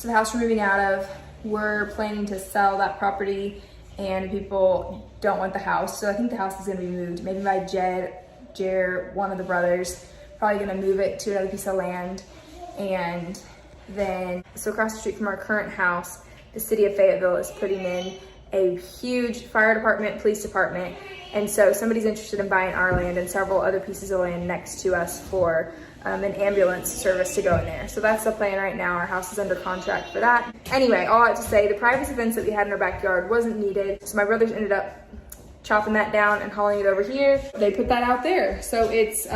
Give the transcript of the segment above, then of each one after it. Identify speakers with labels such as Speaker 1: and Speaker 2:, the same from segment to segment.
Speaker 1: So the house we're moving out of, we're planning to sell that property and people don't want the house. So I think the house is gonna be moved, maybe by Jer, one of the brothers, probably gonna move it to another piece of land. And then, so across the street from our current house, the city of Fayetteville is putting in a huge fire department, police department. And so somebody's interested in buying our land and several other pieces of land next to us for an ambulance service to go in there. So that's the plan right now. Our house is under contract for that. Anyway, all I have to say, the privacy fence that we had in our backyard wasn't needed. So my brothers ended up chopping that down and hauling it over here. They put that out there. So it's,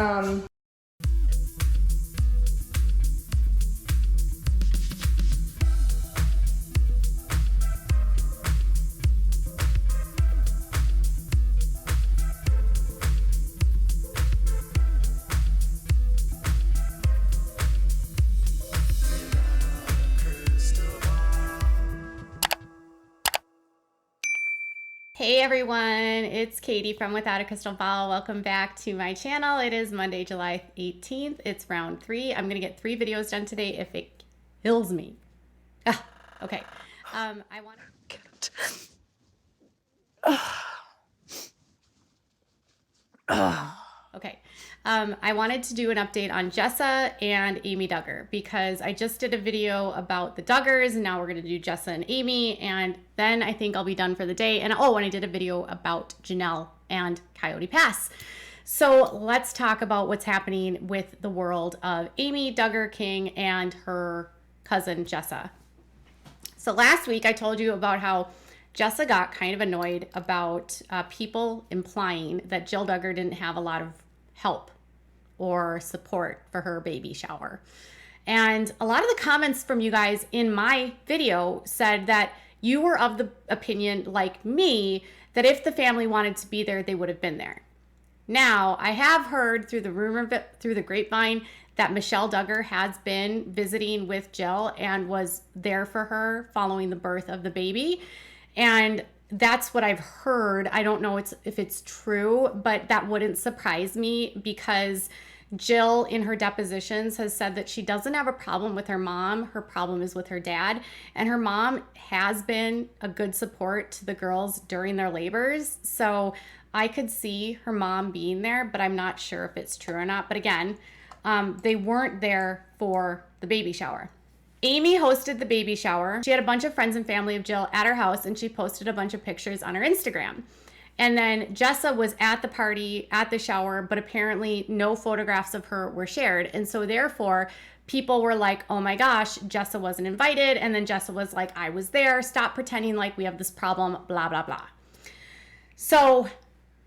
Speaker 2: Hey everyone, it's Katie from Without a Crystal Ball. Welcome back to my channel. It is Monday, July 18th. It's round 3. I'm gonna get 3 videos done today if it kills me. Okay. I want to get it. Okay. I wanted to do an update on Jessa and Amy Duggar because I just did a video about the Duggars and now we're going to do Jessa and Amy, and then I think I'll be done for the day. And oh, and I did a video about Janelle and Coyote Pass. So let's talk about what's happening with the world of Amy Duggar King and her cousin Jessa. So last week I told you about how Jessa got kind of annoyed about people implying that Jill Duggar didn't have a lot of help or support for her baby shower. And a lot of the comments from you guys in my video said that you were of the opinion, like me, that if the family wanted to be there, they would have been there. Now, I have heard through the grapevine that Michelle Duggar has been visiting with Jill and was there for her following the birth of the baby. And that's what I've heard. I don't know if it's true, but that wouldn't surprise me because Jill in her depositions has said that she doesn't have a problem with her mom. Her problem is with her dad. And her mom has been a good support to the girls during their labors. So I could see her mom being there, but I'm not sure if it's true or not. But again, they weren't there for the baby shower. Amy hosted the baby shower. She had a bunch of friends and family of Jill at her house, and she posted a bunch of pictures on her Instagram. And then Jessa was at the party, at the shower, but apparently no photographs of her were shared. And so therefore, people were like, oh my gosh, Jessa wasn't invited. And then Jessa was like, I was there. Stop pretending like we have this problem, blah, blah, blah. So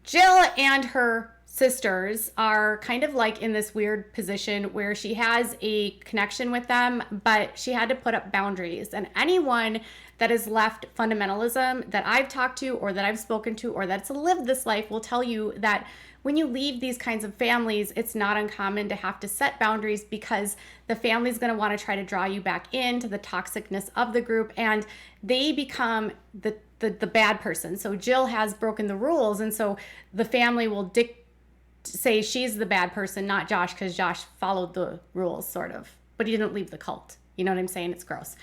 Speaker 2: Jill and her sisters are kind of like in this weird position where she has a connection with them, but she had to put up boundaries. And anyone that has left fundamentalism that I've talked to or that I've spoken to or that's lived this life will tell you that when you leave these kinds of families, it's not uncommon to have to set boundaries because the family's going to want to try to draw you back into the toxicness of the group and they become the bad person. So Jill has broken the rules, and so the family will say she's the bad person, not Josh, because Josh followed the rules sort of, but he didn't leave the cult. You know what I'm saying? It's gross.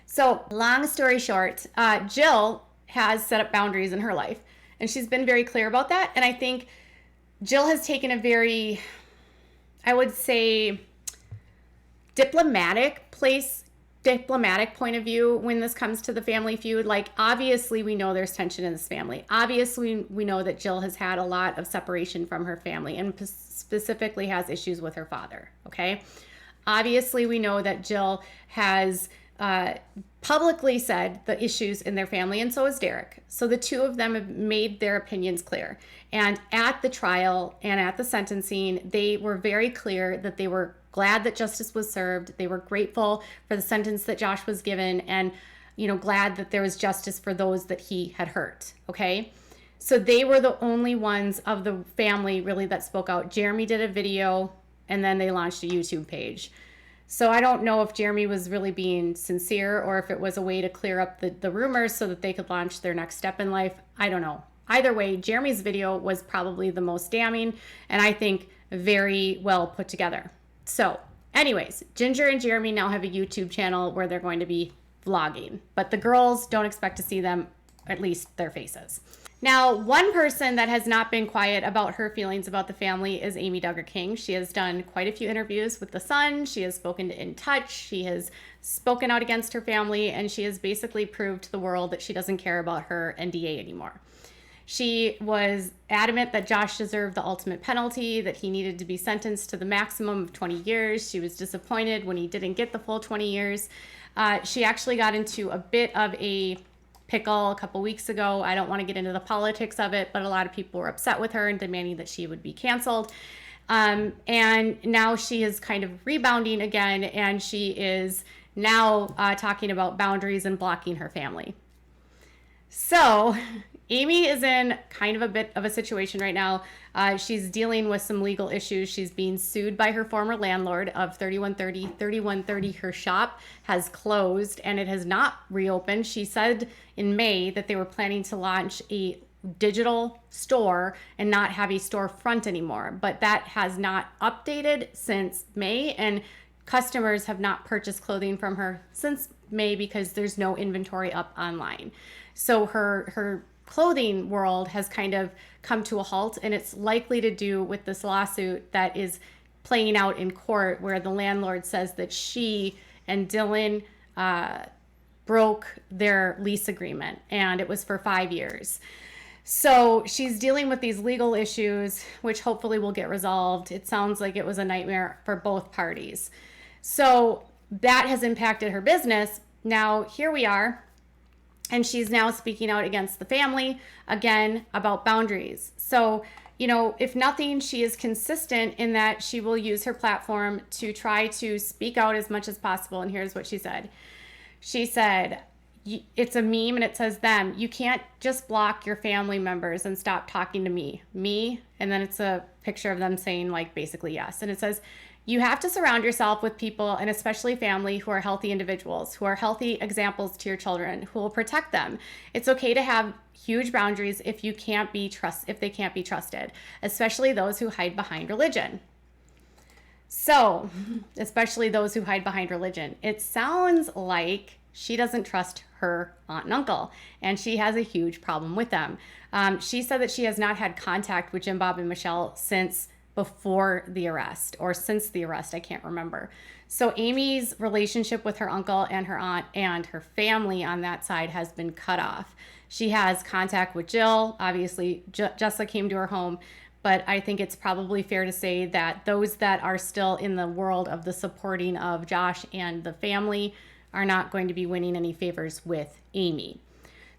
Speaker 2: So long story short, Jill has set up boundaries in her life and she's been very clear about that. And I think Jill has taken a very, I would say, diplomatic point of view when this comes to the family feud. Like, obviously we know there's tension in this family. Obviously we know that Jill has had a lot of separation from her family and specifically has issues with her father. Okay. Obviously we know that Jill has publicly said the issues in their family, and so has Derek. So the two of them have made their opinions clear. And at the trial and at the sentencing, they were very clear that they were glad that justice was served. They were grateful for the sentence that Josh was given and, glad that there was justice for those that he had hurt. Okay. So they were the only ones of the family really that spoke out. Jeremy did a video and then they launched a YouTube page. So I don't know if Jeremy was really being sincere or if it was a way to clear up the rumors so that they could launch their next step in life. I don't know. Either way, Jeremy's video was probably the most damning and I think very well put together. So Anyways, Ginger and Jeremy now have a YouTube channel where they're going to be vlogging, but the girls don't expect to see them, at least their faces. Now, one person that has not been quiet about her feelings about the family is Amy Duggar King. She has done quite a few interviews with The Sun. She has spoken to In Touch. She has spoken out against her family, and she has basically proved to the world that she doesn't care about her NDA anymore. She was adamant that Josh deserved the ultimate penalty, that he needed to be sentenced to the maximum of 20 years. She was disappointed when he didn't get the full 20 years. She actually got into a bit of a pickle a couple weeks ago. I don't want to get into the politics of it, but a lot of people were upset with her and demanding that she would be canceled. And now she is kind of rebounding again, and she is now talking about boundaries and blocking her family. So Amy is in kind of a bit of a situation right now. She's dealing with some legal issues. She's being sued by her former landlord of 3130. 3130, her shop, has closed and it has not reopened. She said in May that they were planning to launch a digital store and not have a storefront anymore, but that has not updated since May, and customers have not purchased clothing from her since May because there's no inventory up online. So her clothing world has kind of come to a halt, and it's likely to do with this lawsuit that is playing out in court, where the landlord says that she and Dylan broke their lease agreement, and it was for 5 years. So she's dealing with these legal issues, which hopefully will get resolved. It sounds like it was a nightmare for both parties. So that has impacted her business. Now here we are, and she's now speaking out against the family again about boundaries. So, you know, if nothing, she is consistent in that she will use her platform to try to speak out as much as possible. And here's what she said. She said, it's a meme and it says them. You can't just block your family members and stop talking to me. And then it's a picture of them saying, like, basically yes. And it says, you have to surround yourself with people, and especially family, who are healthy individuals, who are healthy examples to your children, who will protect them. It's okay to have huge boundaries if they can't be trusted, especially those who hide behind religion. So, especially those who hide behind religion. It sounds like she doesn't trust her aunt and uncle, and she has a huge problem with them. She said that she has not had contact with Jim Bob and Michelle since before the arrest, or since the arrest, I can't remember. So Amy's relationship with her uncle and her aunt and her family on that side has been cut off. She has contact with Jill. Obviously, Jessa came to her home, but I think it's probably fair to say that those that are still in the world of the supporting of Josh and the family are not going to be winning any favors with Amy.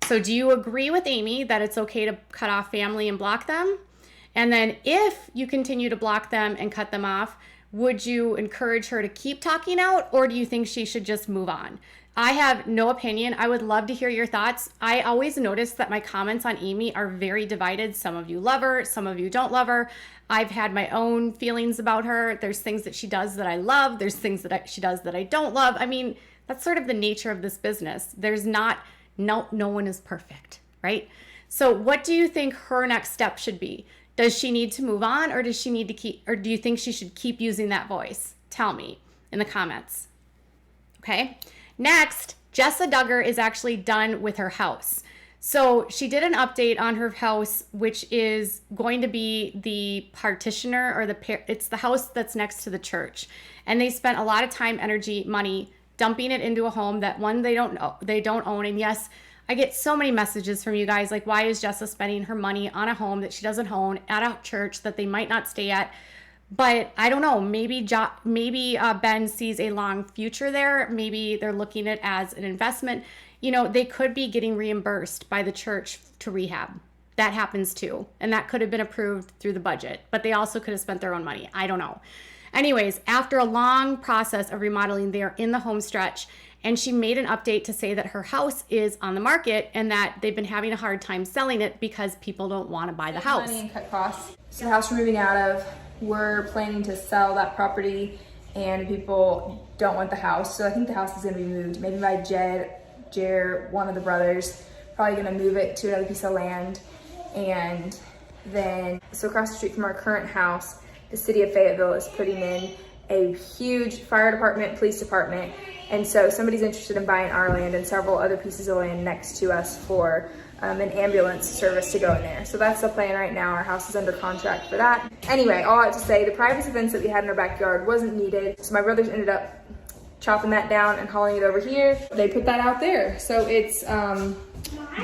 Speaker 2: So do you agree with Amy that it's okay to cut off family and block them? And then if you continue to block them and cut them off, would you encourage her to keep talking out, or do you think she should just move on? I have no opinion. I would love to hear your thoughts. I always notice that my comments on Amy are very divided. Some of you love her, some of you don't love her. I've had my own feelings about her. There's things that she does that I love. There's things that she does that I don't love. I mean, that's sort of the nature of this business. No one is perfect, right? So what do you think her next step should be? Does she need to move on, or does she need to or do you think she should keep using that voice? Tell me in the comments. Okay. Next, Jessa Duggar is actually done with her house. So she did an update on her house, which is going to be the partitioner, or it's the house that's next to the church. And they spent a lot of time, energy, money dumping it into a home that they don't own. And yes, I get so many messages from you guys, like, why is Jessa spending her money on a home that she doesn't own at a church that they might not stay at? But I don't know, maybe Ben sees a long future there. Maybe they're looking at it as an investment. You know, they could be getting reimbursed by the church to rehab. That happens too. And that could have been approved through the budget, but they also could have spent their own money. I don't know. Anyways, after a long process of remodeling, they're in the home stretch, and she made an update to say that her house is on the market and that they've been having a hard time selling it because people don't want to buy the house.
Speaker 1: Money and cut costs. So the house we're moving out of, we're planning to sell that property, and people don't want the house. So I think the house is going to be moved, maybe by Jared, one of the brothers, probably going to move it to another piece of land. And then, so across the street from our current house, the city of Fayetteville is putting in a huge fire department, police department. And so somebody's interested in buying our land and several other pieces of land next to us for an ambulance service to go in there. So that's the plan right now. Our house is under contract for that. Anyway, all I have to say, the privacy fence that we had in our backyard wasn't needed. So my brothers ended up chopping that down and hauling it over here. They put that out there. So it's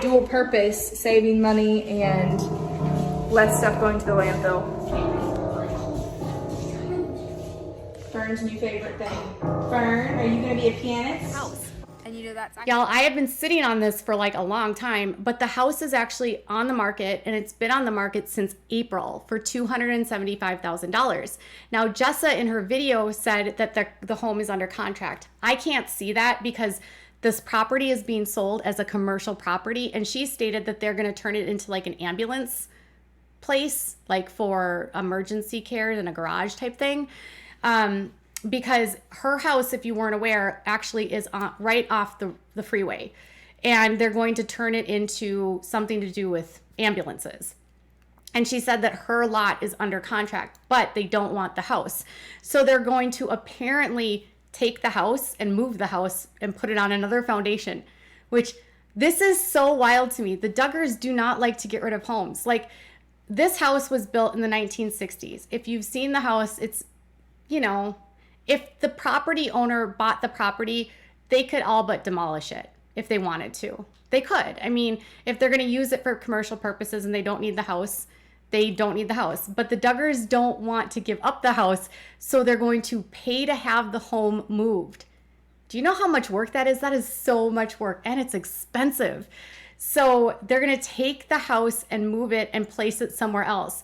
Speaker 1: dual purpose, saving money and less stuff going to the landfill. Fern's new favorite thing. Fern, are you gonna be a pianist?
Speaker 2: House.
Speaker 1: And you know that's
Speaker 2: Y'all, I have been sitting on this for like a long time, but the house is actually on the market, and it's been on the market since April for $275,000. Now, Jessa in her video said that the home is under contract. I can't see that because this property is being sold as a commercial property, and she stated that they're going to turn it into like an ambulance place, like for emergency care in a garage type thing. Because her house, if you weren't aware, actually is right off the freeway. And they're going to turn it into something to do with ambulances. And she said that her lot is under contract, but they don't want the house. So they're going to apparently take the house and move the house and put it on another foundation, which this is so wild to me. The Duggars do not like to get rid of homes. Like, this house was built in the 1960s. If you've seen the house, it's, you know, if the property owner bought the property, they could all but demolish it if they wanted to. They could. I mean, if they're going to use it for commercial purposes and they don't need the house, they don't need the house. But the Duggars don't want to give up the house, so they're going to pay to have the home moved. Do you know how much work that is? That is so much work, and it's expensive. So they're going to take the house and move it and place it somewhere else.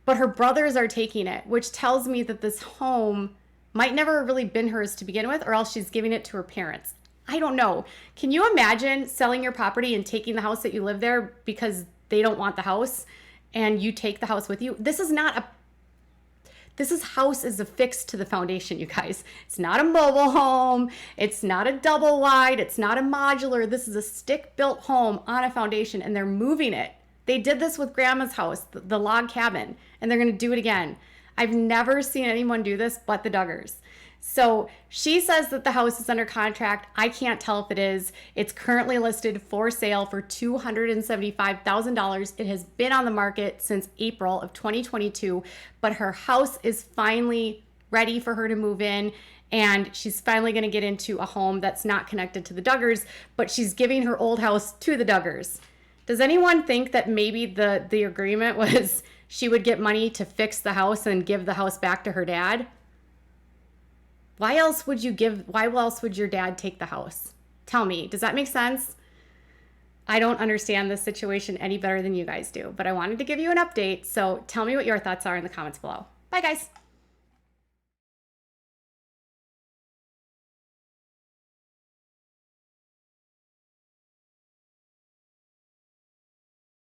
Speaker 2: But her brothers are taking it, which tells me that this home might never really been hers to begin with, or else she's giving it to her parents. I don't know. Can you imagine selling your property and taking the house that you live there because they don't want the house and you take the house with you? This house is affixed to the foundation, you guys. It's not a mobile home. It's not a double wide. It's not a modular. This is a stick-built home on a foundation, and they're moving it. They did this with Grandma's house, the log cabin, and they're going to do it again. I've never seen anyone do this but the Duggars. So she says that the house is under contract. I can't tell if it is. It's currently listed for sale for $275,000. It has been on the market since April of 2022, but her house is finally ready for her to move in, and she's finally going to get into a home that's not connected to the Duggars, but she's giving her old house to the Duggars. Does anyone think that maybe the agreement was she would get money to fix the house and give the house back to her dad? Why else would your dad take the house? Tell me, does that make sense? I don't understand this situation any better than you guys do, but I wanted to give you an update. So tell me what your thoughts are in the comments below. Bye, guys.